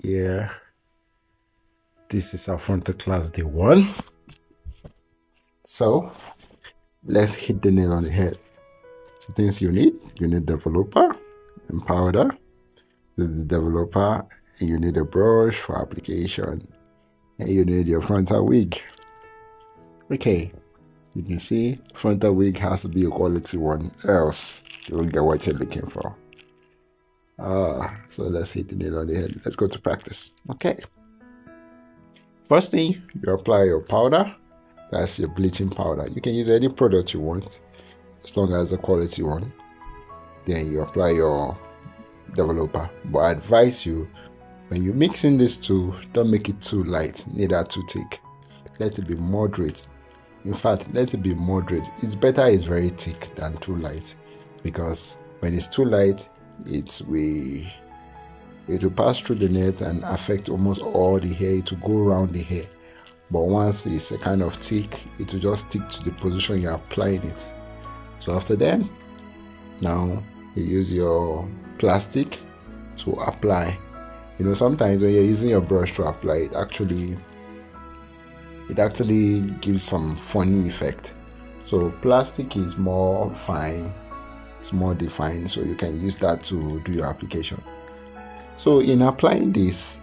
Yeah, this is our frontal class day 1. So let's hit the nail on the head. So things you need developer and powder. This is the developer, and you need a brush for application, and you need your frontal wig. Okay, you can see frontal wig has to be a quality one, else you won't get what you're looking for. So let's hit the nail on the head. Let's go to practice. Okay. First thing, you apply your powder. That's your bleaching powder. You can use any product you want, as long as the quality one. Then you apply your developer. But I advise you, when you mix in these two, don't make it too light, neither too thick. Let it be moderate. In fact, let it be moderate. It's better it's very thick than too light, because when it's too light, it will pass through the net and affect almost all the hair. It will go around the hair. But once it's a kind of thick, it will just stick to the position you applied it. So after that, now you use your plastic to apply. Sometimes when you're using your brush to apply, it actually gives some funny effect. So plastic is more fine, it's more defined, so you can use that to do your application. So in applying this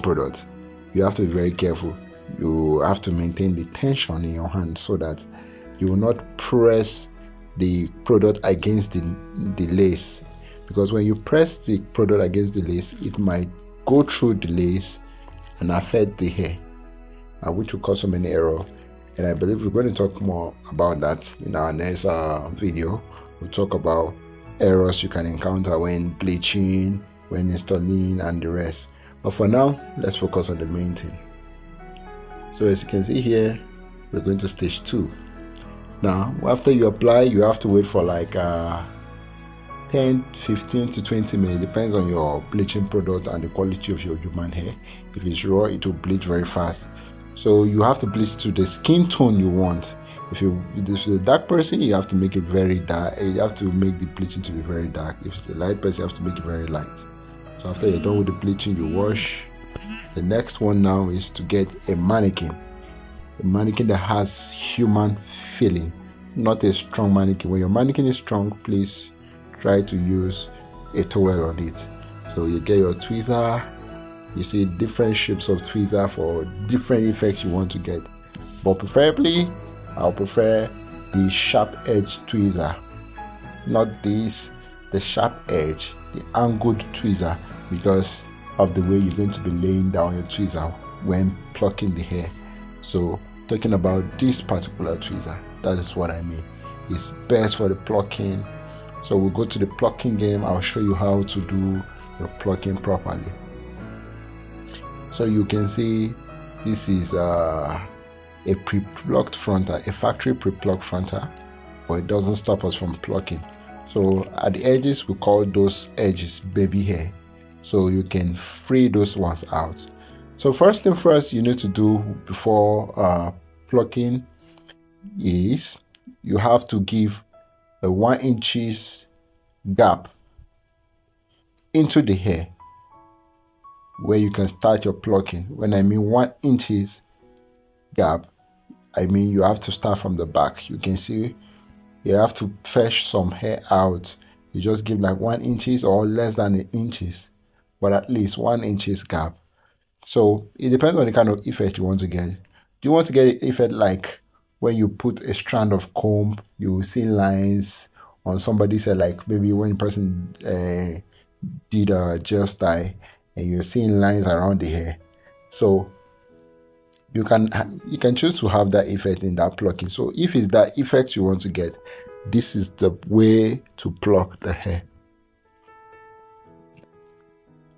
product, you have to be very careful. You have to maintain the tension in your hand so that you will not press the product against the lace, because when you press the product against the lace, it might go through the lace and affect the hair, which will cause so many errors. And I believe we're going to talk more about that in our next video. We'll talk about errors you can encounter when bleaching, when installing, and the rest. But for now, let's focus on the main thing. So as you can see here, we're going to stage 2. Now, after you apply, you have to wait for like 10, 15 to 20 minutes. Depends on your bleaching product and the quality of your human hair. If it's raw, it will bleach very fast. So you have to bleach to the skin tone you want. If it's a dark person, you have to make it very dark. You have to make the bleaching to be very dark. If it's a light person, you have to make it very light. So after you're done with the bleaching, you wash. The next one now is to get a mannequin that has human feeling, not a strong mannequin. When your mannequin is strong, please try to use a towel on it. So you get your tweezer. You see different shapes of tweezer for different effects you want to get, but preferably I'll prefer the sharp edge tweezer, not the sharp edge, the angled tweezer, because of the way you're going to be laying down your tweezer when plucking the hair. So talking about this particular tweezer, that is what I mean. It's best for the plucking. So we'll go to the plucking game. I'll show you how to do your plucking properly. So you can see this is a pre-plucked frontal, a factory pre-plucked frontal, but it doesn't stop us from plucking. So at the edges, we call those edges baby hair. So you can free those ones out. So first thing first you need to do before plucking is you have to give a 1 inch gap into the hair where you can start your plucking. When I mean 1 inch gap, I mean you have to start from the back. You can see you have to fetch some hair out. You just give like 1 inch or less than an inch, but at least 1 inch gap. So it depends on the kind of effect you want to get. Do you want to get an effect like when you put a strand of comb, you see lines on somebody's hair, like maybe when a person did a gel style and you're seeing lines around the hair? So you can choose to have that effect in that plucking. So if it's that effect you want to get, this is the way to pluck the hair.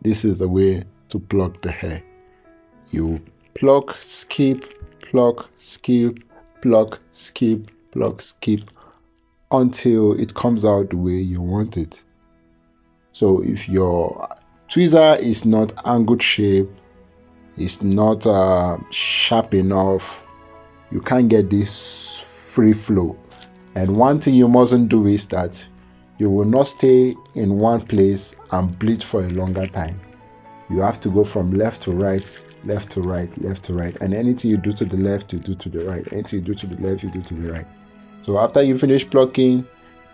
This is the way to pluck the hair. You pluck, skip, pluck, skip, pluck, skip, pluck, skip, until it comes out the way you want it. So if your tweezer is not angled shape, it's not sharp enough, you can't get this free flow. And one thing you mustn't do is that you will not stay in one place and bleach for a longer time. You have to go from left to right, left to right, left to right. And anything you do to the left, you do to the right. Anything you do to the left, you do to the right. So after you finish plucking,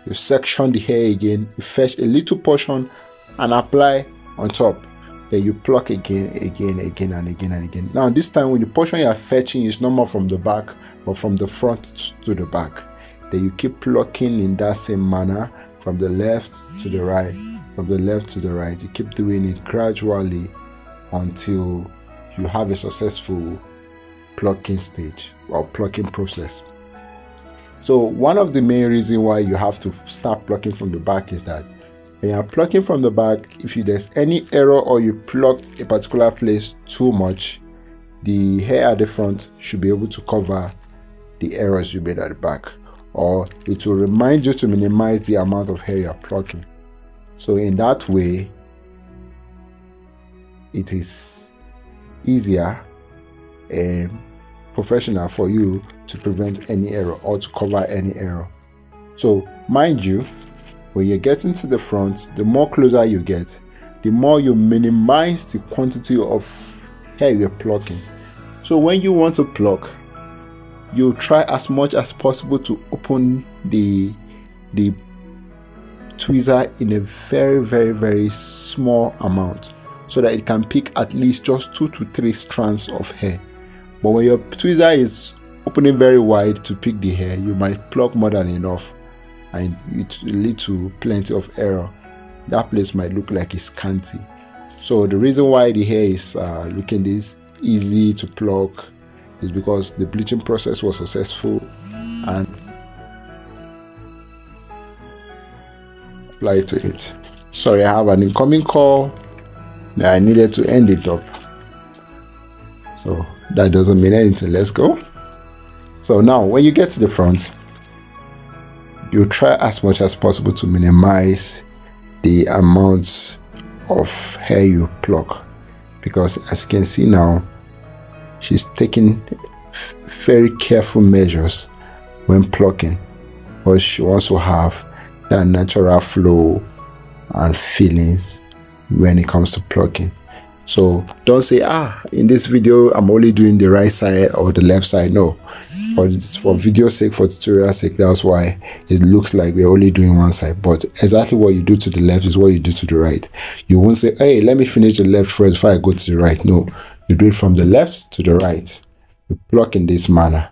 you section the hair again. You fetch a little portion and apply on top. Then you pluck again, and again. Now this time, when the portion you are fetching is not more from the back, but from the front to the back. Then you keep plucking in that same manner from the left to the right, from the left to the right. You keep doing it gradually until you have a successful plucking stage or plucking process. So one of the main reasons why you have to start plucking from the back is that when you are plucking from the back, if there's any error or you pluck a particular place too much, the hair at the front should be able to cover the errors you made at the back, or it will remind you to minimize the amount of hair you're plucking. So in that way, it is easier and professional for you to prevent any error or to cover any error. So mind you, when you're getting to the front, the more closer you get, the more you minimize the quantity of hair you're plucking. So when you want to pluck, you try as much as possible to open the tweezer in a very small amount, so that it can pick at least just 2 to 3 strands of hair. But when your tweezer is opening very wide to pick the hair, you might pluck more than enough, and it will lead to plenty of error. That place might look like it's scanty. So the reason why the hair is looking this easy to pluck is because the bleaching process was successful and apply to it. Sorry, I have an incoming call that I needed to end it up. So that doesn't mean anything. Let's go. So now when you get to the front, you try as much as possible to minimize the amount of hair you pluck, because as you can see now, she's taking very careful measures when plucking, but she also have that natural flow and feelings when it comes to plucking. So don't say, in this video I'm only doing the right side or the left side. No, for video sake, for tutorial sake, that's why it looks like we're only doing one side. But exactly what you do to the left is what you do to the right. You won't say, hey, let me finish the left first before I go to the right. No, you do it from the left to the right. You pluck in this manner.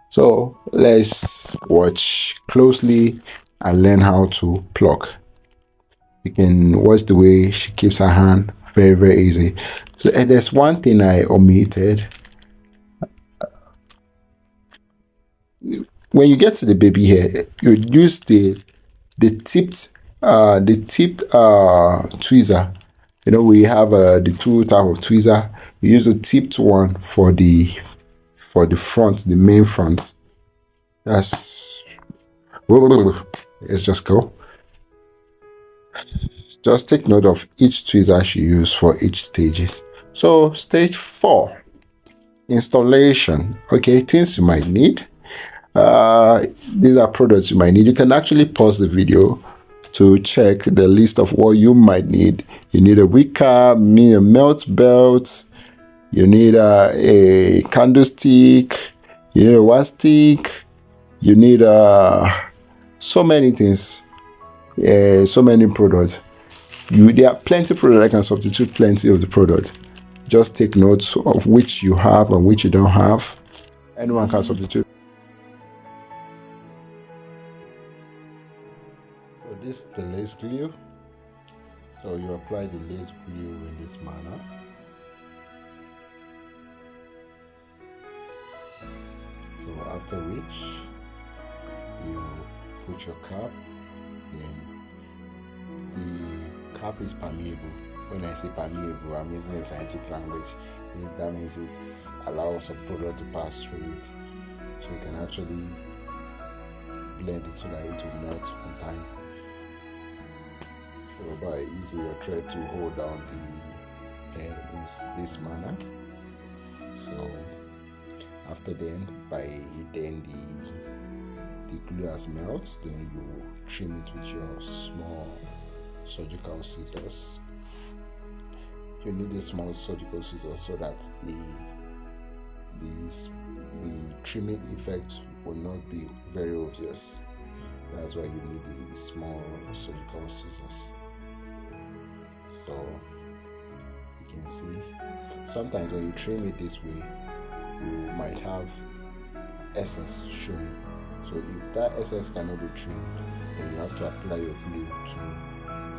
So let's watch closely and learn how to pluck. You can watch the way she keeps her hand very easy. So there's one thing I omitted. When you get to the baby hair, you use the tipped tweezer. You know, we have the two type of tweezer. We use the tipped one for the front, the main front. Let's just go. Just take note of each tweezer she used for each stage. So stage 4, installation. Okay, things you might need. These are products you might need. You can actually pause the video to check the list of what you might need. You need a wicker, a melt belt, you need a candlestick, you need a wax stick, you need so many things, so many products. There are plenty of products that can substitute plenty of the product. Just take notes of which you have and which you don't have. Anyone can substitute. So this is the lace glue. So you apply the lace glue in this manner. So after which you put your cap, then the cap is permeable. When I say permeable, I'm using a scientific language. That means it allows some product to pass through it, so you can actually blend it so that it will melt on time. So by using your thread to hold down the hair is this manner. So after then, the glue has melted, then you trim it with your small surgical scissors. you need a small surgical scissors so that the trimming effect will not be very obvious. That's why you need the small surgical scissors. So you can see sometimes when you trim it this way, you might have excess showing. So if that excess cannot be trimmed, then you have to apply your glue to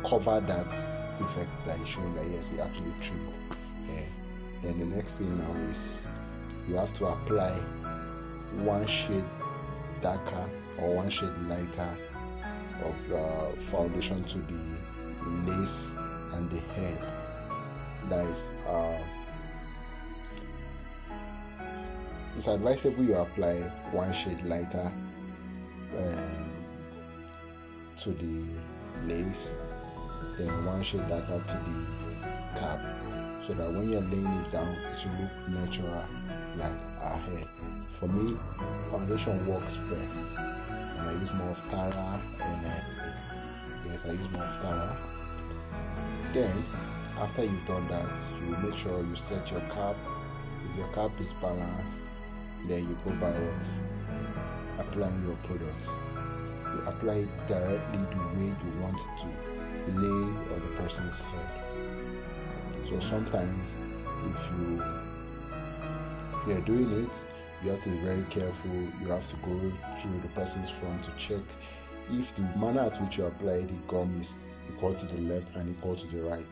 cover that effect that is showing that yes, it actually trimmed hair. Then the next thing now is you have to apply one shade darker or one shade lighter of foundation to the lace and the head. That is it's advisable you apply one shade lighter to the lace, then one shade darker to the cap, so that when you're laying it down, it will look natural like our hair. For me, foundation works best, and I use more of Tara, and yes, I use more of Tara. Then after you've done that, you make sure you set your cap. If your cap is balanced, then you go by what? Applying your product. You apply it directly the way you want it to lay on the person's head. So sometimes if you're doing it, you have to be very careful. You have to go through the person's front to check if the manner at which you apply the gum is equal to the left and equal to the right.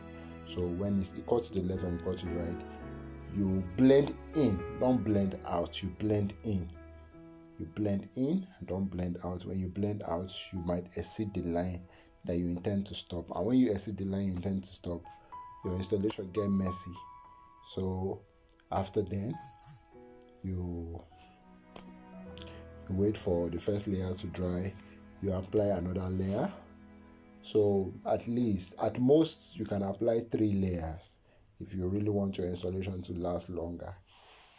So when it's equal to the left and equal to the right, you blend in, don't blend out. You blend in. You blend in and don't blend out. When you blend out, you might exceed the line that you intend to stop. And when you exceed the line you intend to stop, your installation get messy. So after then, you wait for the first layer to dry. You apply another layer. So at most, you can apply 3 layers. If you really want your installation to last longer,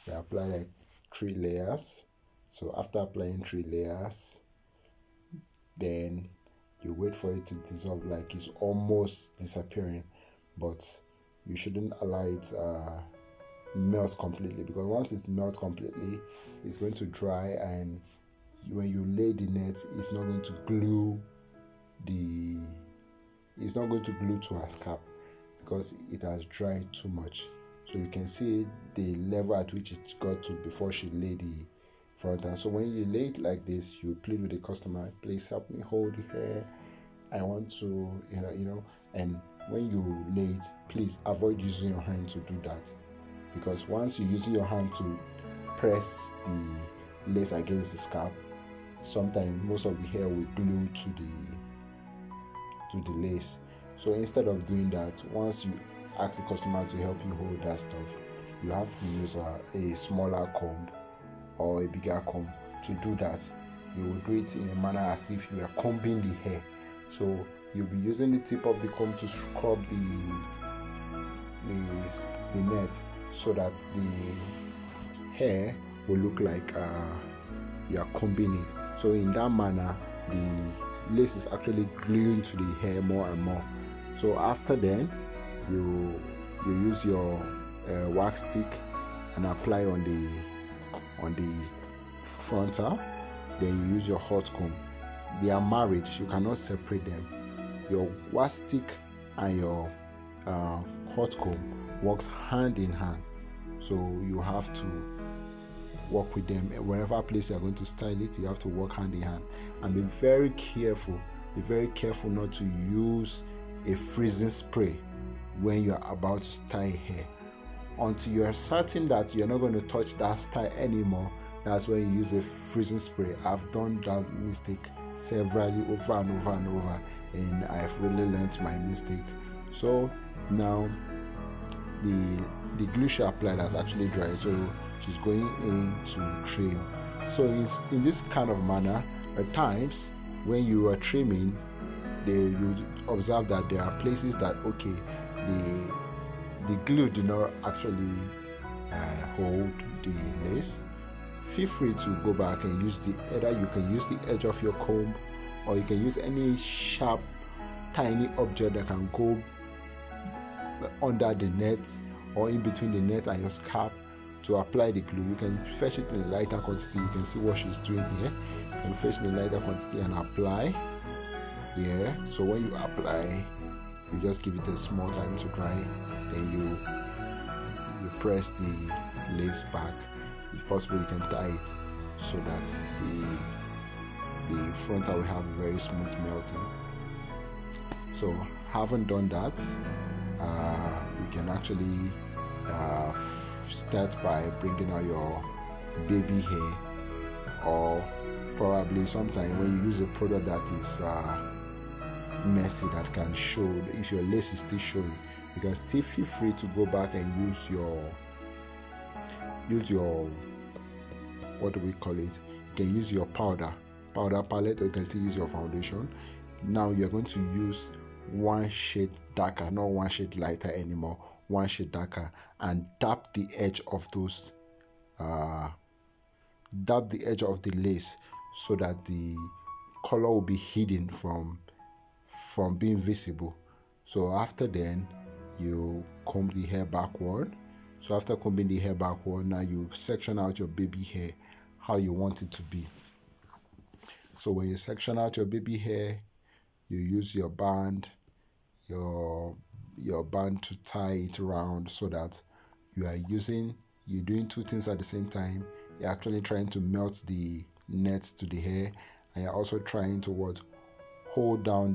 you apply like 3 layers. So after applying 3 layers, then you wait for it to dissolve, like it's almost disappearing, but you shouldn't allow it melt completely, because once it's melt completely, it's going to dry, and when you lay the net, it's not going to glue to a scalp because it has dried too much. So you can see the level at which it got to before she laid the frontal. So when you lay it like this, you plead with the customer, please help me hold the hair, I want to, and when you lay it, please avoid using your hand to do that, because once you're using your hand to press the lace against the scalp, sometimes most of the hair will glue to the lace. So instead of doing that, once you ask the customer to help you hold that stuff, you have to use a smaller comb or a bigger comb to do that. You will do it in a manner as if you are combing the hair. So you'll be using the tip of the comb to scrub the net, so that the hair will look like you are combing it. So in that manner, the lace is actually gluing to the hair more and more. So after then, you use your wax stick and apply on the frontal. Then you use your hot comb. They are married, you cannot separate them. Your wax stick and your hot comb works hand in hand, so you have to work with them. Wherever place you are going to style it, you have to work hand in hand, and be very careful not to use a freezing spray when you are about to style hair. Until you are certain that you're not going to touch that style anymore, that's when you use a freezing spray. I've done that mistake severally over and over and over, and I've really learned my mistake. So now the glue she applied has actually dried, so she's going in to trim. So in this kind of manner, at times when you are trimming, you observe that there are places that the glue did not actually hold the lace. Feel free to go back and use either you can use the edge of your comb, or you can use any sharp tiny object that can go under the net or in between the net and your scalp to apply the glue. You can fetch it in a lighter quantity. You can see what she's doing here. You can fetch it in a lighter quantity and apply. Yeah, so when you apply, you just give it a small time to dry, then you press the lace back. If possible, you can tie it so that the frontal will have a very smooth melting. So having done that, you can actually start by bringing out your baby hair, or probably sometime when you use a product that is messy, that can show. If your lace is still showing, you can still feel free to go back and use your what do we call it, you can use your powder palette, or you can still use your foundation. Now you're going to use one shade darker, not one shade lighter anymore, one shade darker, and dab the edge of those dab the edge of the lace so that the color will be hidden from being visible. So after then, you comb the hair backward. So after combing the hair backward, now you section out your baby hair how you want it to be. So when you section out your baby hair, you use your band to tie it around, so that you're doing two things at the same time. You're actually trying to melt the net to the hair, and you're also trying to hold down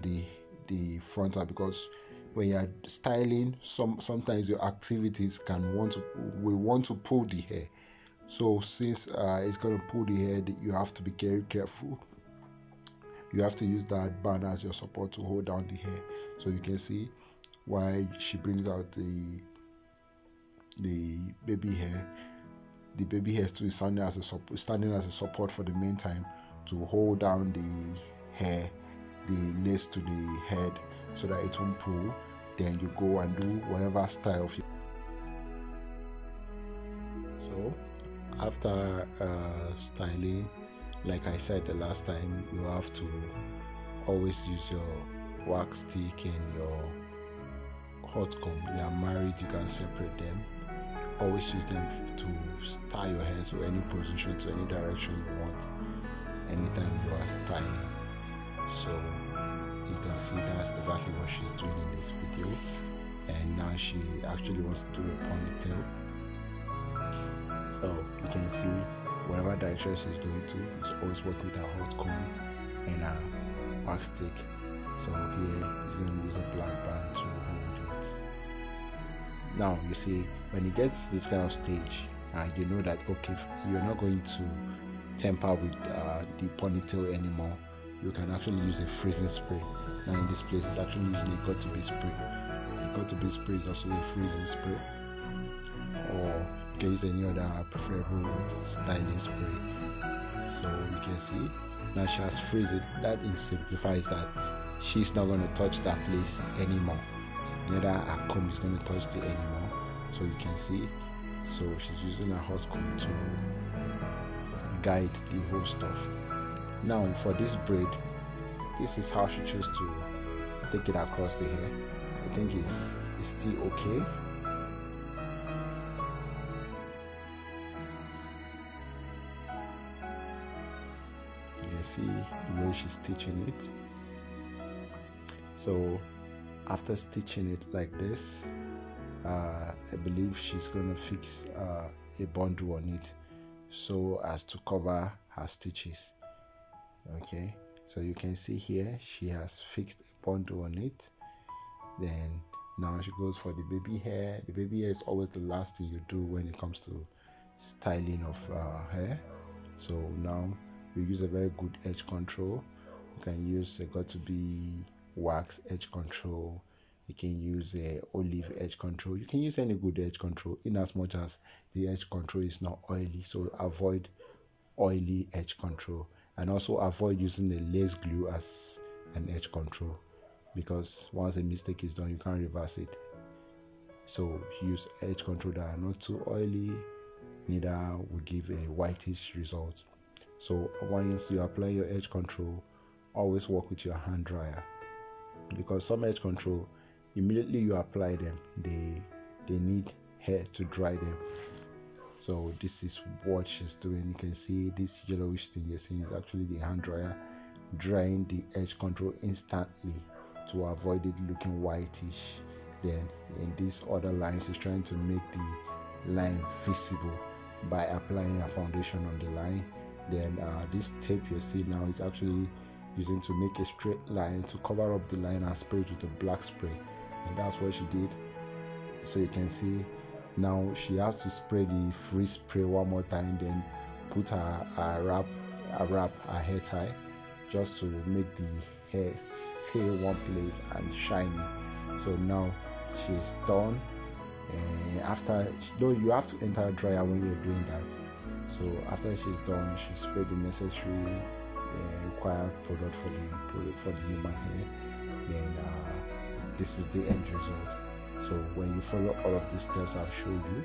the frontal, because when you're styling, sometimes your activities will want to pull the hair. So since it's going to pull the hair, you have to be very careful. You have to use that band as your support to hold down the hair. So you can see why she brings out the baby hair. The baby hair still is standing as a support for the meantime, to hold down the hair, the lace to the head, so that it won't pull. Then you go and do whatever style of you. So after styling, like I said the last time, you have to always use your wax stick and your hot comb. They are married, you can separate them. Always use them to style your hair to any position, to any direction you want, anytime you are styling. So you can see that's exactly what she's doing in this video. And now she actually wants to do a ponytail. So you can see whatever direction she's going to, she's always working with her hot comb and a wax stick. So here he's going to use a black band to hold it. Now you see, when it gets to this kind of stage, you know that okay, you're not going to temper with the ponytail anymore. You can actually use a freezing spray. Now in this place, it's actually using a got-to-be spray. The got-to-be spray is also a freezing spray, or you can use any other preferable styling spray. So you can see now she has freezed it. That simplifies that she's not going to touch that place anymore. Neither her comb is going to touch it anymore. So you can see, so she's using a hot comb to guide the whole stuff. Now for this braid, this is how she chose to take it across the hair. I think it's still okay. You can see the way she's stitching it. So after stitching it like this, I believe she's going to fix a bundle on it so as to cover her stitches. Okay, so you can see here she has fixed a bundle on it. Then now she goes for the baby hair. The baby hair is always the last thing you do when it comes to styling of hair. So now you use a very good edge control. You can use a got-to-be wax edge control. You can use a olive edge control. You can use any good edge control, in as much as the edge control is not oily. So avoid oily edge control, and also avoid using the lace glue as an edge control, because once a mistake is done, you can't reverse it. So use edge control that are not too oily, neither will give a whitish result. So once you apply your edge control, always work with your hand dryer, because some edge control, immediately you apply them, they need hair to dry them. So this is what she's doing. You can see this yellowish thing you're seeing is actually the hand dryer drying the edge control instantly to avoid it looking whitish. Then in these other lines, it's trying to make the line visible by applying a foundation on the line. Then this tape you see now is actually using to make a straight line to cover up the line and spray it with a black spray, and that's what she did. So you can see now she has to spray the free spray one more time, then put her hair tie, just to make the hair stay one place and shiny. So now she's done. And after, though you have to enter a dryer when you're doing that. So after she's done, she sprayed the necessary required product for the human hair. Then this is the end result. So when you follow all of these steps I've showed you,